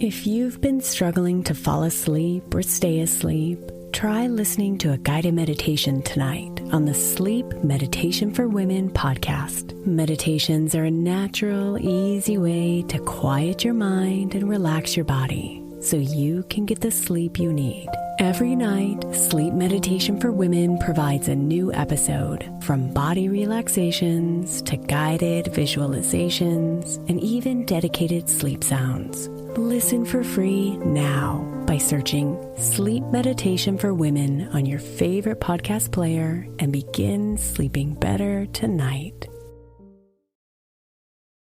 If you've been struggling to fall asleep or stay asleep, try listening to a guided meditation tonight on the Sleep Meditation for Women podcast. Meditations are a natural, easy way to quiet your mind and relax your body so you can get the sleep you need. Every night, Sleep Meditation for Women provides a new episode, from body relaxations to guided visualizations and even dedicated sleep sounds. Listen for free now by searching Sleep Meditation for Women on your favorite podcast player and begin sleeping better tonight.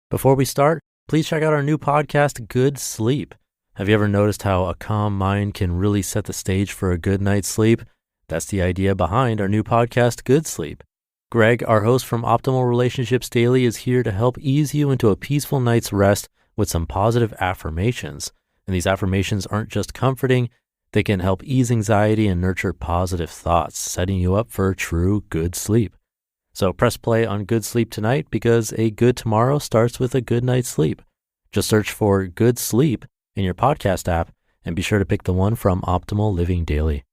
Before we start, please check out our new podcast, Good Sleep. Have you ever noticed how a calm mind can really set the stage for a good night's sleep? That's the idea behind our new podcast, Good Sleep. Greg, our host from Optimal Relationships Daily, is here to help ease you into a peaceful night's rest with some positive affirmations. And these affirmations aren't just comforting, they can help ease anxiety and nurture positive thoughts, setting you up for true good sleep. So press play on Good Sleep tonight, because a good tomorrow starts with a good night's sleep. Just search for Good Sleep in your podcast app and be sure to pick the one from Optimal Living Daily.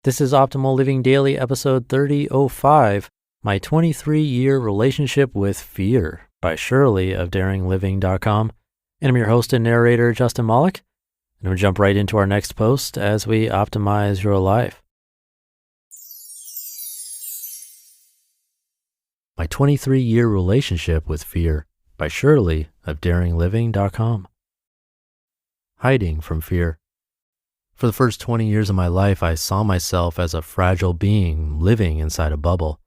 This is Optimal Living Daily, episode 3005, My 23-Year Relationship with Fear, by Shirley of DaringLiving.com. And I'm your host and narrator, Justin Malik. And we'll jump right into our next post as we optimize your life. My 23-Year Relationship with Fear, by Shirley of DaringLiving.com. Hiding from fear. For the first 20 years of my life, I saw myself as a fragile being living inside a bubble.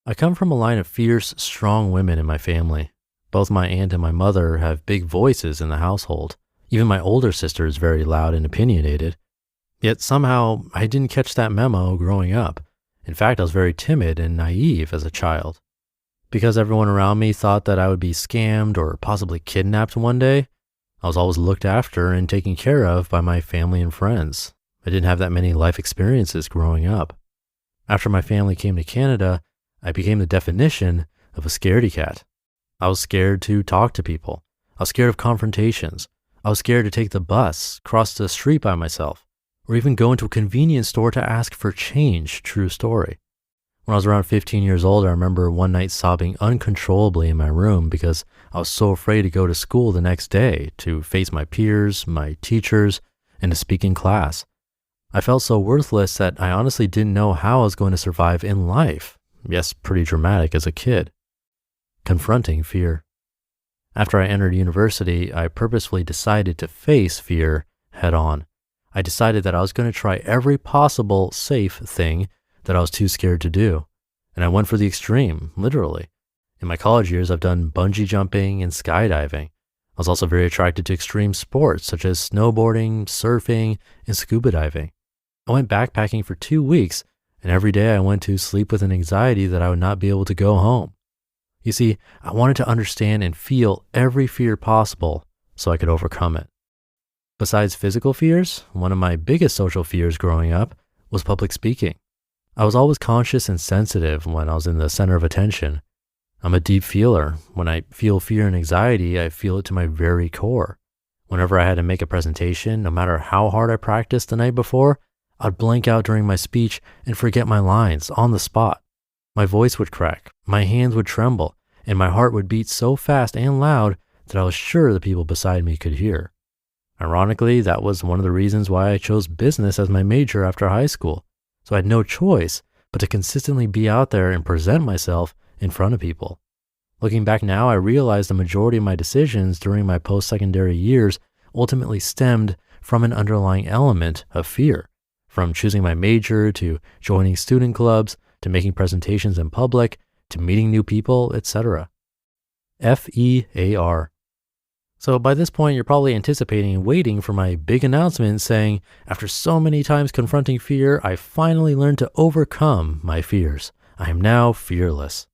I come from a line of fierce, strong women in my family. Both my aunt and my mother have big voices in the household. Even my older sister is very loud and opinionated. Yet somehow I didn't catch that memo growing up. In fact, I was very timid and naive as a child. Because everyone around me thought that I would be scammed or possibly kidnapped one day, I was always looked after and taken care of by my family and friends. I didn't have that many life experiences growing up. After my family came to Canada, I became the definition of a scaredy cat. I was scared to talk to people. I was scared of confrontations. I was scared to take the bus, cross the street by myself, or even go into a convenience store to ask for change. True story. When I was around 15 years old, I remember one night sobbing uncontrollably in my room because I was so afraid to go to school the next day, to face my peers, my teachers, and to speak in class. I felt so worthless that I honestly didn't know how I was going to survive in life. Yes, pretty dramatic as a kid. Confronting fear. After I entered university, I purposefully decided to face fear head on. I decided that I was going to try every possible safe thing that I was too scared to do. And I went for the extreme, literally. In my college years, I've done bungee jumping and skydiving. I was also very attracted to extreme sports such as snowboarding, surfing, and scuba diving. I went backpacking for 2 weeks, and every day I went to sleep with an anxiety that I would not be able to go home. You see, I wanted to understand and feel every fear possible so I could overcome it. Besides physical fears, one of my biggest social fears growing up was public speaking. I was always conscious and sensitive when I was in the center of attention. I'm a deep feeler. When I feel fear and anxiety, I feel it to my very core. Whenever I had to make a presentation, no matter how hard I practiced the night before, I'd blank out during my speech and forget my lines on the spot. My voice would crack, my hands would tremble, and my heart would beat so fast and loud that I was sure the people beside me could hear. Ironically, that was one of the reasons why I chose business as my major after high school. So I had no choice but to consistently be out there and present myself in front of people. Looking back now, I realize the majority of my decisions during my post-secondary years ultimately stemmed from an underlying element of fear, from choosing my major to joining student clubs to making presentations in public to meeting new people, etc. FEAR. So by this point, you're probably anticipating and waiting for my big announcement saying, after so many times confronting fear, I finally learned to overcome my fears. I am now fearless.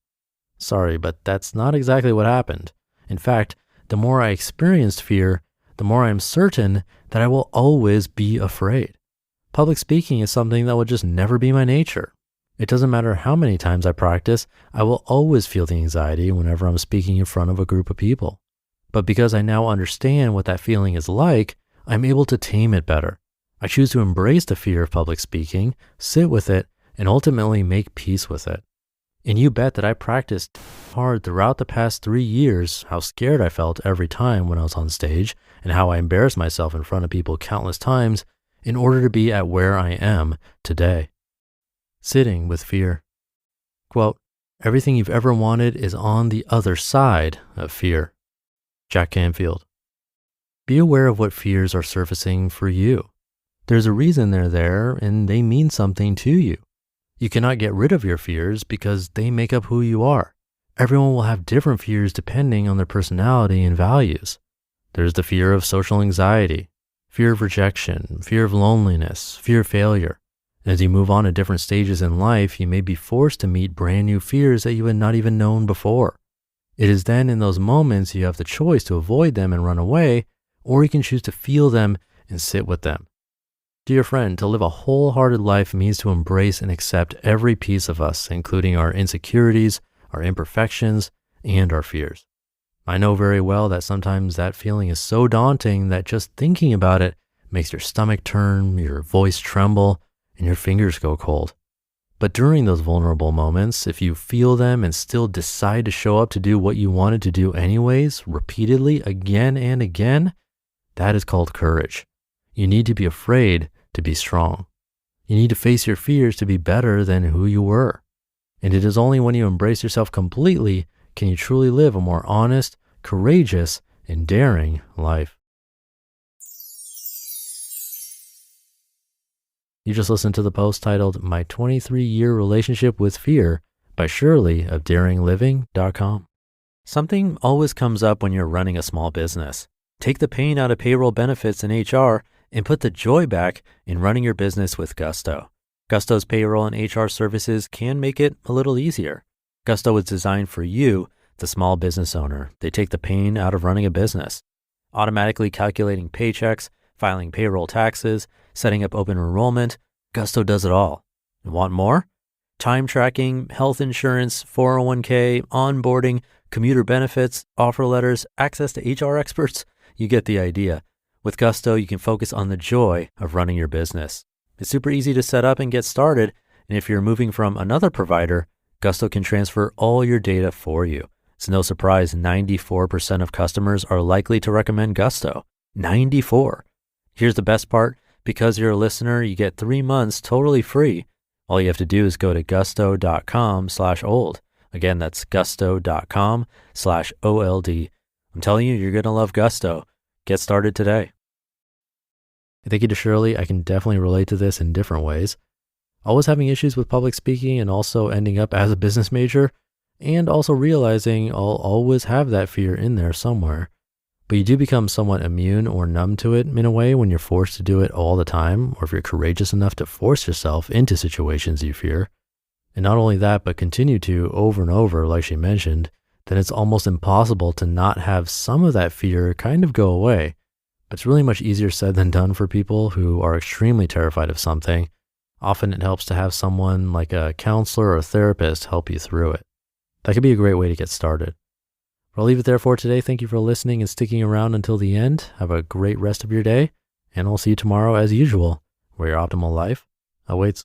Sorry, but that's not exactly what happened. In fact, the more I experienced fear, the more I am certain that I will always be afraid. Public speaking is something that will just never be my nature. It doesn't matter how many times I practice, I will always feel the anxiety whenever I'm speaking in front of a group of people. But because I now understand what that feeling is like, I'm able to tame it better. I choose to embrace the fear of public speaking, sit with it, and ultimately make peace with it. And you bet that I practiced hard throughout the past 3 years how scared I felt every time when I was on stage and how I embarrassed myself in front of people countless times in order to be at where I am today. Sitting with fear. Quote, everything you've ever wanted is on the other side of fear. Jack Canfield. Be aware of what fears are surfacing for you. There's a reason they're there and they mean something to you. You cannot get rid of your fears because they make up who you are. Everyone will have different fears depending on their personality and values. There's the fear of social anxiety, fear of rejection, fear of loneliness, fear of failure. And as you move on to different stages in life, you may be forced to meet brand new fears that you had not even known before. It is then in those moments you have the choice to avoid them and run away, or you can choose to feel them and sit with them. Dear friend, to live a wholehearted life means to embrace and accept every piece of us, including our insecurities, our imperfections, and our fears. I know very well that sometimes that feeling is so daunting that just thinking about it makes your stomach turn, your voice tremble, and your fingers go cold. But during those vulnerable moments, if you feel them and still decide to show up to do what you wanted to do anyways, repeatedly, again and again, that is called courage. You need to be afraid to be strong. You need to face your fears to be better than who you were. And it is only when you embrace yourself completely can you truly live a more honest, courageous, and daring life. You just listened to the post titled My 23-Year Relationship with Fear by Shirley of DaringLiving.com. Something always comes up when you're running a small business. Take the pain out of payroll, benefits, and HR and put the joy back in running your business with Gusto. Gusto's payroll and HR services can make it a little easier. Gusto was designed for you, the small business owner. They take the pain out of running a business. Automatically calculating paychecks, filing payroll taxes, setting up open enrollment, Gusto does it all. And want more? Time tracking, health insurance, 401k, onboarding, commuter benefits, offer letters, access to HR experts. You get the idea. With Gusto, you can focus on the joy of running your business. It's super easy to set up and get started. And if you're moving from another provider, Gusto can transfer all your data for you. It's no surprise 94% of customers are likely to recommend Gusto. 94. Here's the best part. Because you're a listener, you get 3 months totally free. All you have to do is go to gusto.com/old. Again, that's gusto.com/OLD. I'm telling you, you're going to love Gusto. Get started today. Thank you to Shirley. I can definitely relate to this in different ways. Always having issues with public speaking and also ending up as a business major, and also realizing I'll always have that fear in there somewhere. But you do become somewhat immune or numb to it in a way when you're forced to do it all the time, or if you're courageous enough to force yourself into situations you fear. And not only that, but continue to over and over, like she mentioned, then it's almost impossible to not have some of that fear kind of go away. But it's really much easier said than done for people who are extremely terrified of something. Often it helps to have someone like a counselor or a therapist help you through it. That could be a great way to get started. I'll leave it there for today. Thank you for listening and sticking around until the end. Have a great rest of your day, and I'll see you tomorrow as usual, where your optimal life awaits.